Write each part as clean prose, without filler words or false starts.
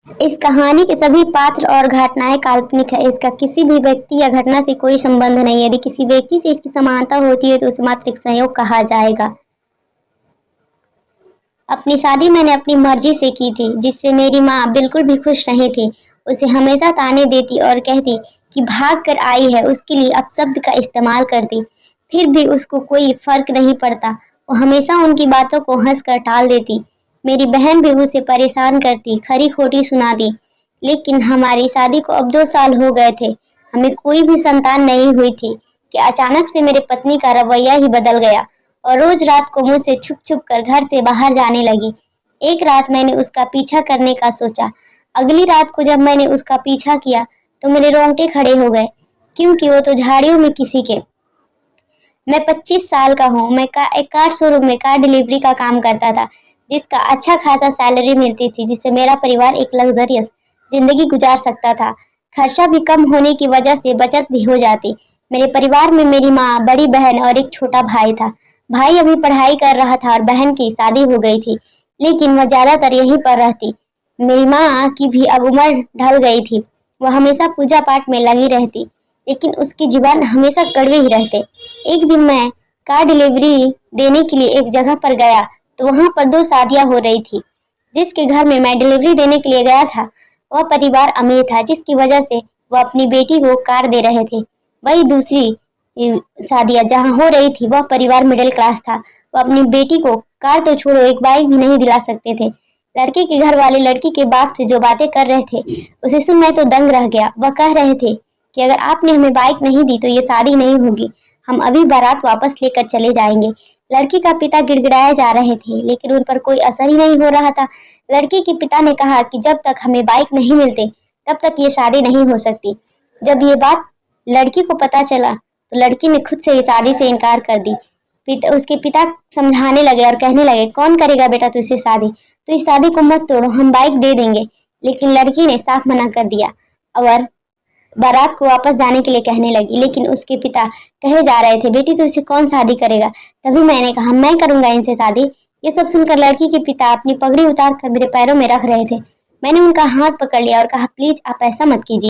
इस कहानी के सभी पात्र और घटनाएं काल्पनिक है। इसका किसी भी व्यक्ति या घटना से कोई संबंध नहीं है। यदि किसी व्यक्ति से इसकी समानता होती है तो उसे मात्र एक संयोग कहा जाएगा। अपनी शादी मैंने अपनी मर्जी से की थी, जिससे मेरी माँ बिल्कुल भी खुश नहीं थी। उसे हमेशा ताने देती और कहती कि भाग कर आई है, उसके लिए अपशब्द का इस्तेमाल करती। फिर भी उसको कोई फर्क नहीं पड़ता। वो हमेशा उनकी बातों को हंसकर टाल देती। मेरी बहन भी उसे परेशान करती, खरी खोटी सुनाती। लेकिन हमारी शादी को अब 2 साल हो गए थे। हमें कोई भी संतान नहीं हुई थी कि अचानक से मेरे पत्नी का रवैया ही बदल गया और रोज रात को मुझसे छुप छुप कर घर से बाहर जाने लगी। एक रात मैंने उसका पीछा करने का सोचा। अगली रात को जब मैंने उसका पीछा किया तो मेरे रोंगटे खड़े हो गए, क्योंकि वो तो झाड़ियों में किसी के। मैं 25 साल का हूँ। मैं एक कार शोरूम में कार डिलीवरी का काम करता था, जिसका अच्छा खासा सैलरी मिलती थी, जिससे मेरा परिवार एक लग्जरियस जिंदगी गुजार सकता था। खर्चा भी कम होने की वजह से बचत भी हो जाती। मेरे परिवार में मेरी माँ, बड़ी बहन और एक छोटा भाई था। भाई अभी पढ़ाई कर रहा था और बहन की शादी हो गई थी, लेकिन वह ज्यादातर यहीं पर रहती। मेरी माँ की भी अब उम्र ढल गई थी। वह हमेशा पूजा पाठ में लगी रहती, लेकिन उसकी जुबान हमेशा कड़वे ही रहते। एक दिन मैं कार डिलीवरी देने के लिए एक जगह पर गया तो वहां पर 2 शादियां हो रही थी। जिसके घर में मैं डिलीवरी देने के लिए गया था वह परिवार अमीर था, जिसकी वजह से वह अपनी बेटी को कार दे रहे थे। वही दूसरी शादियां जहां हो रही थी वह परिवार मिडिल क्लास था। वह अपनी बेटी को कार तो छोड़ो एक बाइक भी नहीं दिला सकते थे। लड़के के घर वाले लड़की के बाप से जो बातें कर रहे थे उसे सुन मैं तो दंग रह गया। वह कह रहे थे कि अगर आपने हमें बाइक नहीं दी तो ये शादी नहीं होगी, हम अभी बारात वापस लेकर चले जाएंगे। लड़की का पिता गिड़गिड़ाए जा रहे थे, लेकिन उन पर कोई असर ही नहीं हो रहा था। लड़के के पिता ने कहा कि जब तक हमें बाइक नहीं मिलते तब तक ये शादी नहीं हो सकती। जब ये बात लड़की को पता चला तो लड़की ने खुद से ही शादी से इनकार कर दी। उसके पिता समझाने लगे और कहने लगे, कौन करेगा बेटा तुझसे शादी, तो इस शादी को मत तोड़ो, हम बाइक दे देंगे। लेकिन लड़की ने साफ मना कर दिया और बारात को वापस जाने के लिए कहने लगी। लेकिन उसके पिता कहे जा रहे थे, बेटी तो इसे कौन शादी करेगा। तभी मैंने कहा, मैं करूंगा इनसे शादी। ये सब सुनकर लड़की के पिता अपनी पगड़ी उतार कर मेरे पैरों में रख रहे थे। मैंने उनका हाथ पकड़ लिया और कहा, प्लीज आप ऐसा मत कीजिए।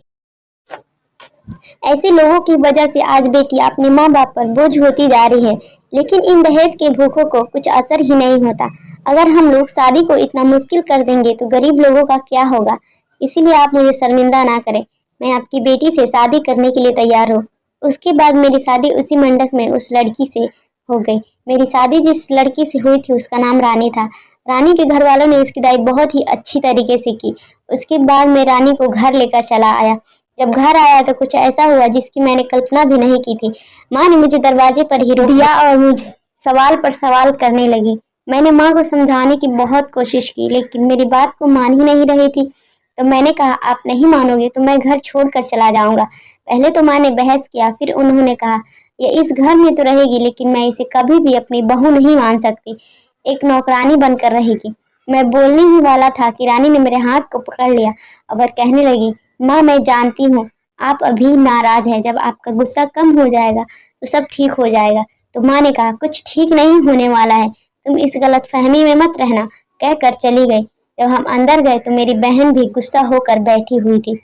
ऐसे लोगों की वजह से आज बेटियां अपने माँ बाप पर बोझ होती जा रही है। लेकिन इन दहेज के भूखों को कुछ असर ही नहीं होता। अगर हम लोग शादी को इतना मुश्किल कर देंगे तो गरीब लोगों का क्या होगा। इसीलिए आप मुझे शर्मिंदा ना करें। मैं आपकी बेटी से शादी करने के लिए तैयार हूँ। उसके बाद मेरी शादी उसी मंडप में उस लड़की से हो गई। मेरी शादी जिस लड़की से हुई थी उसका नाम रानी था। रानी के घर वालों ने उसकी दाई बहुत ही अच्छी तरीके से की। उसके बाद मैं रानी को घर लेकर चला आया। जब घर आया तो कुछ ऐसा हुआ जिसकी मैंने कल्पना भी नहीं की थी। माँ ने मुझे दरवाजे पर ही रोक दिया और मुझे सवाल पर सवाल करने लगी। मैंने माँ को समझाने की बहुत कोशिश की, लेकिन मेरी बात को मान ही नहीं रही थी। तो मैंने कहा, आप नहीं मानोगे तो मैं घर छोड़कर चला जाऊंगा। पहले तो माँ ने बहस किया, फिर उन्होंने कहा, ये इस घर में तो रहेगी, लेकिन मैं इसे कभी भी अपनी बहू नहीं मान सकती। एक नौकरानी बनकर रहेगी। मैं बोलने ही वाला था कि रानी ने मेरे हाथ को पकड़ लिया और कहने लगी, माँ मैं जानती हूँ आप अभी नाराज हैं, जब आपका गुस्सा कम हो जाएगा तो सब ठीक हो जाएगा। तो माँ ने कहा, कुछ ठीक नहीं होने वाला है, तुम इस गलतफहमी में मत रहना, कहकर चली गई। जब हम अंदर गए तो मेरी बहन भी गुस्सा होकर बैठी हुई थी।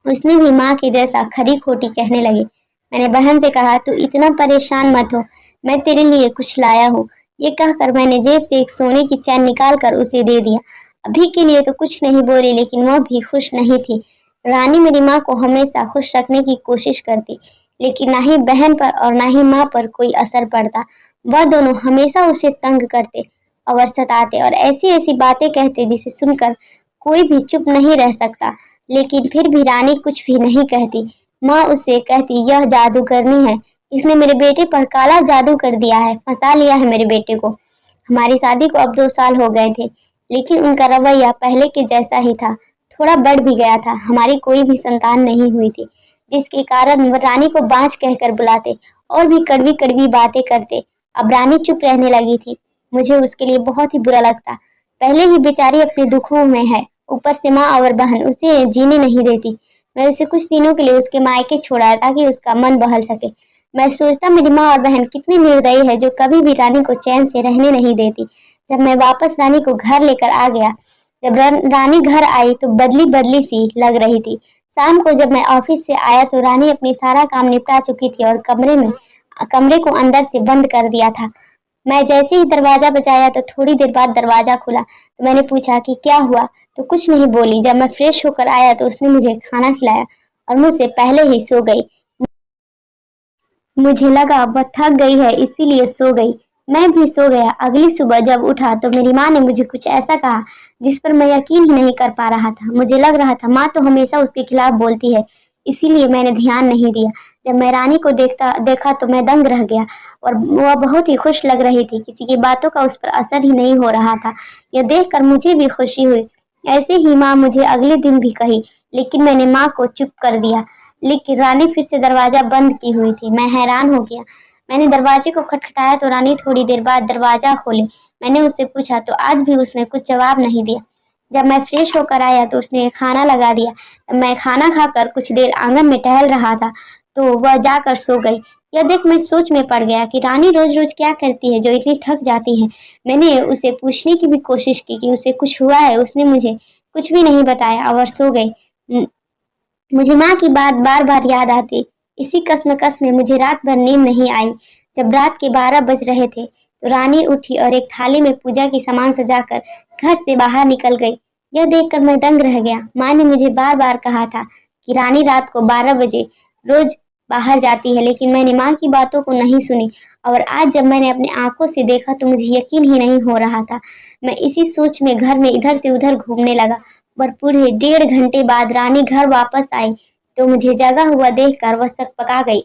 उसने भी माँ के जैसा खरी खोटी कहने लगी। मैंने बहन से कहा, तू इतना परेशान मत हो, मैं तेरे लिए कुछ लाया हूँ। ये कहकर मैंने जेब से एक सोने की चैन निकाल कर उसे दे दिया। अभी के लिए तो कुछ नहीं बोली, लेकिन वह भी खुश नहीं थी। रानी मेरी माँ को हमेशा खुश रखने की कोशिश करती, लेकिन ना ही बहन पर और ना ही माँ पर कोई असर पड़ता। वह दोनों हमेशा उसे तंग करते और सताते और ऐसी ऐसी बातें कहते जिसे सुनकर कोई भी चुप नहीं रह सकता। लेकिन फिर भी रानी कुछ भी नहीं कहती। माँ उससे कहती, यह जादूगरनी है, इसने मेरे बेटे पर काला जादू कर दिया है, फंसा लिया है मेरे बेटे को। हमारी शादी को अब 2 साल हो गए थे, लेकिन उनका रवैया पहले के जैसा ही था, थोड़ा बढ़ भी गया था। हमारी कोई भी संतान नहीं हुई थी, जिसके कारण वह रानी को बांझ कहकर बुलाते और भी कड़वी कड़वी बातें करते। अब रानी चुप रहने लगी थी। मुझे उसके लिए बहुत ही बुरा लगता। पहले ही बेचारी अपने दुखों में है, ऊपर से माँ और बहन उसे जीने नहीं देती। मैं उसे कुछ दिनों के लिए उसके मायके छोड़ा ताकि उसका मन बहल सके। मैं सोचता मेरी माँ और बहन कितनी निर्दयी है, जो कभी भी रानी को चैन से रहने नहीं देती। जब मैं वापस रानी को घर लेकर आ गया, जब रानी घर आई तो बदली बदली सी लग रही थी। शाम को जब मैं ऑफिस से आया तो रानी अपनी सारा काम निपटा चुकी थी और कमरे को अंदर से बंद कर दिया था। मैं जैसे ही दरवाजा बजाया तो थोड़ी देर बाद दरवाजा खुला तो मैंने पूछा कि क्या हुआ, तो कुछ नहीं बोली। जब मैं फ्रेश होकर आया तो उसने मुझे खाना खिलाया और मुझसे पहले ही सो गई। मुझे लगा वह थक गई है इसीलिए सो गई। मैं भी सो गया। अगली सुबह जब उठा तो मेरी माँ ने मुझे कुछ ऐसा कहा जिस पर मैं यकीन ही नहीं कर पा रहा था। मुझे लग रहा था माँ तो हमेशा उसके खिलाफ बोलती है, इसीलिए मैंने ध्यान नहीं दिया। जब मैं रानी को देखा तो मैं दंग रह गया और वह बहुत ही खुश लग रही थी। किसी की बातों का उस पर असर ही नहीं हो रहा था। यह देखकर मुझे भी खुशी हुई। ऐसे ही माँ मुझे अगले दिन भी कही, लेकिन मैंने माँ को चुप कर दिया। लेकिन रानी फिर से दरवाजा बंद की हुई थी। मैं हैरान हो गया। मैंने दरवाजे को खटखटाया तो रानी थोड़ी देर बाद दरवाजा खोले। मैंने उससे पूछा तो आज भी उसने कुछ जवाब नहीं दिया। जब मैं फ्रेश होकर आया तो उसने खाना लगा दिया। मैं खाना खाकर कुछ देर आंगन में टहल रहा था तो वह जाकर सो गई। यह देख मैं सोच में पड़ गया कि रानी रोज रोज क्या करती है जो इतनी थक जाती है। मैंने उसे पूछने की भी कोशिश की कि उसे कुछ हुआ है। उसने मुझे कुछ भी नहीं बताया और सो गई। मुझे माँ की बात बार बार याद आती। इसी कसमकस में मुझे रात भर नींद नहीं आई। जब रात के 12 बज रहे थे तो रानी उठी और एक थाली में पूजा की सामान सजाकर घर से बाहर निकल गई। यह देखकर मैं दंग रह गया। माँ ने मुझे बार बार कहा था कि रानी रात को 12 बजे रोज बाहर जाती है, लेकिन मैंने माँ की बातों को नहीं सुनी और आज जब मैंने अपनी आंखों से देखा तो मुझे यकीन ही नहीं हो रहा था। मैं इसी सोच में घर में इधर से उधर घूमने लगा और पूरे 1.5 घंटे बाद रानी घर वापस आई तो मुझे जगा हुआ देखकर वह सकपका गई।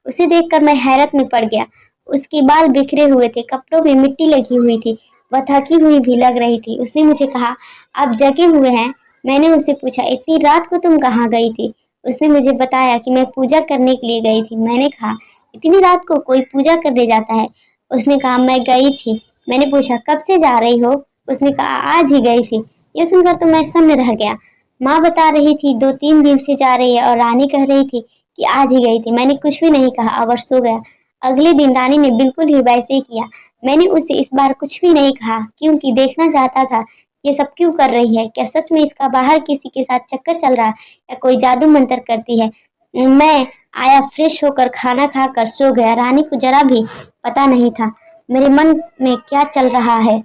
उसे देखकर मैं हैरत में पड़ गया। उसके बाल बिखरे हुए थे, कपड़ों में मिट्टी लगी हुई थी, वह थकी हुई भी लग रही थी। उसने मुझे कहा, आप जगे हुए हैं? मैंने उससे पूछा, इतनी रात को तुम कहाँ गई थी? उसने मुझे बताया कि मैं पूजा करने के लिए गई थी। मैंने कहा, इतनी रात को कोई पूजा करने जाता है? उसने कहा, मैं गई थी। मैंने पूछा, कब से जा रही हो? उसने कहा, आज ही गई थी। ये सुनकर तो मैं सन्न रह गया। माँ बता रही थी 2-3 दिन से जा रही है और रानी कह रही थी कि आज ही गई थी। मैंने कुछ भी नहीं कहा और सो गया। अगले दिन रानी ने बिल्कुल ही वैसे ही किया। मैंने उसे इस बार कुछ भी नहीं कहा क्योंकि देखना चाहता था कि ये सब क्यों कर रही है। क्या सच में इसका बाहर किसी के साथ चक्कर चल रहा है या कोई जादू मंतर करती है। मैं आया, फ्रेश होकर खाना खाकर सो गया। रानी को जरा भी पता नहीं था मेरे मन में क्या चल रहा है।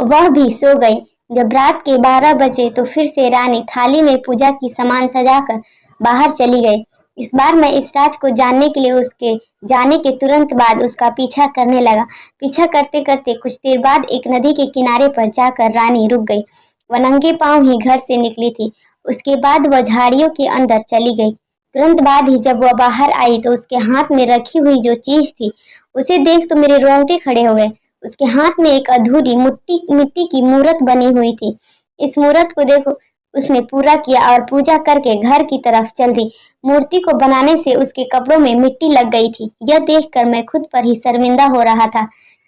वह भी सो गई। जब रात के 12 बजे तो फिर से रानी थाली में पूजा की सामान सजाकर बाहर चली गई। इस बार मैं इस राज को जानने के लिए उसके जाने के तुरंत बाद उसका पीछा करने लगा। पीछा करते करते कुछ देर बाद एक नदी के किनारे पर जाकर रानी रुक गई। वह नंगे पांव ही घर से निकली थी। उसके बाद वह झाड़ियों के अंदर चली गई। तुरंत बाद ही जब वह बाहर आई तो उसके हाथ में रखी हुई जो चीज थी उसे देख तो मेरे रोंगटे खड़े हो गए। उसके हाथ में एक अधूरी मिट्टी की मूर्त बनी हुई थी। इस मूर्त को देखो उसने पूरा किया और पूजा करके घर की तरफ चल दी। मूर्ति को बनाने से उसके कपड़ों में मिट्टी लग गई थी। यह देखकर मैं खुद पर ही शर्मिंदा हो रहा था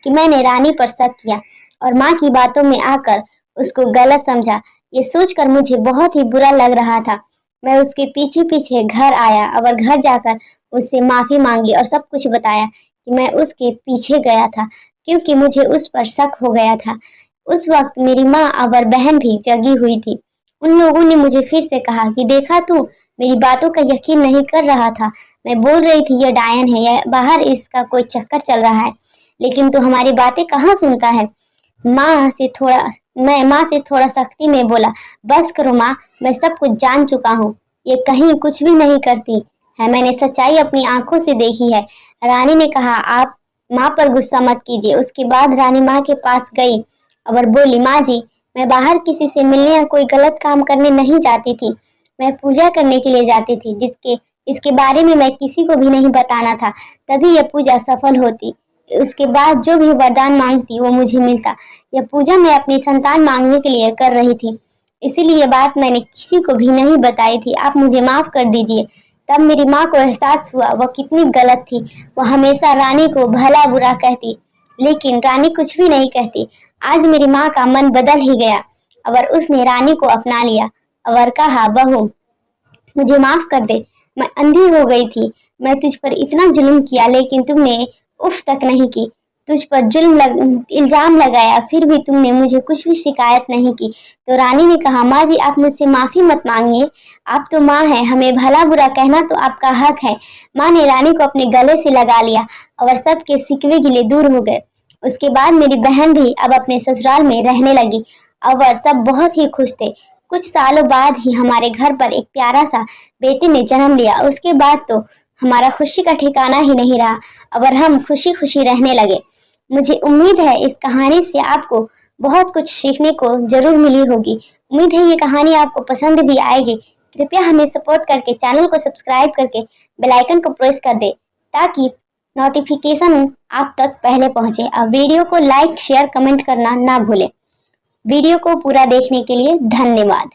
कि मैंने रानी पर शक किया और माँ की बातों में आकर उसको गलत समझा। ये सोचकर मुझे बहुत ही बुरा लग रहा था। मैं उसके पीछे पीछे घर आया और घर जाकर उससे माफी मांगी और सब कुछ बताया कि मैं उसके पीछे गया था क्योंकि मुझे उस पर शक हो गया था। उस वक्त मेरी माँ और बहन भी जगी हुई थी। उन लोगों ने मुझे फिर से कहा कि देखा तू मेरी बातों का यकीन नहीं कर रहा था। मैं बोल रही थी यह डायन है, यह बाहर इसका कोई चक्कर चल रहा है, लेकिन तू हमारी बातें कहाँ सुनता है। माँ से थोड़ा मैं माँ से थोड़ा सख्ती में बोला, बस करो माँ, मैं सब कुछ जान चुका हूँ। ये कहीं कुछ भी नहीं करती है, मैंने सच्चाई अपनी आंखों से देखी है। रानी ने कहा, आप माँ पर गुस्सा मत कीजिए। उसके बाद रानी माँ के पास गई और बोली, माँ जी, मैं बाहर किसी से मिलने या कोई गलत काम करने नहीं जाती थी। मैं पूजा करने के लिए जाती थी जिसके इसके बारे में मैं किसी को भी नहीं बताना था, तभी यह पूजा सफल होती। उसके बाद जो भी वरदान मांगती वो मुझे मिलता। यह पूजा मैं अपनी संतान मांगने के लिए कर रही थी, इसीलिए ये बात मैंने किसी को भी नहीं बताई थी। आप मुझे माफ कर दीजिए। तब मेरी माँ को एहसास हुआ वह कितनी गलत थी। वह हमेशा रानी को भला बुरा कहती, लेकिन रानी कुछ भी नहीं कहती। आज मेरी माँ का मन बदल ही गया और उसने रानी को अपना लिया और कहा, बहू मुझे माफ कर दे, मैं अंधी हो गई थी। मैं तुझ पर इतना जुल्म किया लेकिन तुमने उफ तक नहीं की। तुझ पर इल्जाम लगाया, फिर भी तुमने मुझे कुछ भी शिकायत नहीं की। तो रानी ने कहा, माँ जी आप मुझसे माफ़ी मत मांगिए, आप तो माँ हैं, हमें भला बुरा कहना तो आपका हक है। माँ ने रानी को अपने गले से लगा लिया और सबके सिकवे गिले दूर हो गए। उसके बाद मेरी बहन भी अब अपने ससुराल में रहने लगी और सब बहुत ही खुश थे। कुछ सालों बाद ही हमारे घर पर एक प्यारा सा बेटे ने जन्म लिया। उसके बाद तो हमारा खुशी का ठिकाना ही नहीं रहा और हम खुशी खुशी रहने लगे। मुझे उम्मीद है इस कहानी से आपको बहुत कुछ सीखने को जरूर मिली होगी। उम्मीद है ये कहानी आपको पसंद भी आएगी। कृपया हमें सपोर्ट करके चैनल को सब्सक्राइब करके बेल आइकन को प्रेस कर दे ताकि नोटिफिकेशन आप तक पहले पहुंचे। और वीडियो को लाइक शेयर कमेंट करना ना भूलें। वीडियो को पूरा देखने के लिए धन्यवाद।